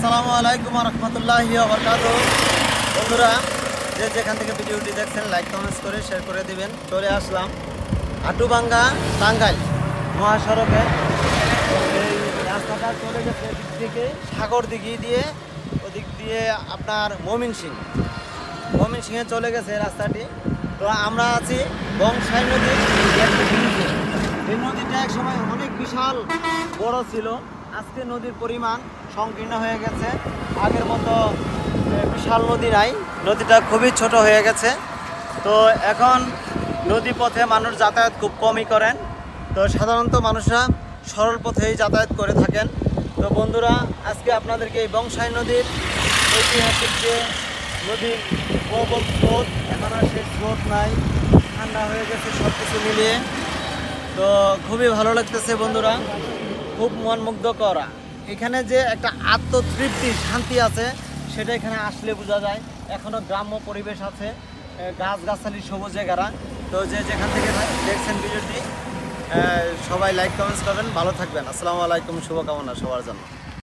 আসসালামু আলাইকুম রহমতুল্লাহি ওয়া বারাকাতুহু। বন্ধুরা, যে যেখান থেকে ভিডিওটি দেখছেন লাইক কমেন্টস করে শেয়ার করে দিবেন। চলে আসলাম হাটুভাঙ্গা টাঙ্গাইল মহাসড়কে। এই রাস্তাটা চলে গেছে এদিক থেকে সাগর দিঘি দিয়ে, ওদিক দিয়ে আপনার ময়মনসিংহে চলে গেছে রাস্তাটি। তো আমরা আছি বংশাই নদীর একটি ব্রিজে। এই নদীটা এক সময় অনেক বিশাল বড় ছিল, আজকে নদীর পরিমাণ সংকীর্ণ হয়ে গেছে। আগের মতো বিশাল নদী নাই, নদীটা খুবই ছোট হয়ে গেছে। তো এখন নদী পথে মানুষ যাতায়াত খুব কমই করেন। তো সাধারণত মানুষরা সরল পথেই যাতায়াত করে থাকেন। তো বন্ধুরা, আজকে আপনাদেরকে এই বংশাই নদীর ঐতিহাসিক যে নদীর প্রবল স্রোত, এখন আর সেই স্রোত নাই, ঠান্ডা হয়ে গেছে সব কিছু মিলিয়ে। তো খুবই ভালো লাগতেছে বন্ধুরা, খুব মনমুগ্ধ করা। এখানে যে একটা আত্মতৃপ্তি শান্তি আছে সেটা এখানে আসলে বোঝা যায়। এখনও গ্রাম্য পরিবেশ আছে, গাছগাছালি সবুজে ঘেরা। তো যে যেখান থেকে দেখছেন ভিডিওটি, সবাই লাইক কমেন্টস করবেন, ভালো থাকবেন। আসসালামু আলাইকুম, শুভকামনা সবার জন্য।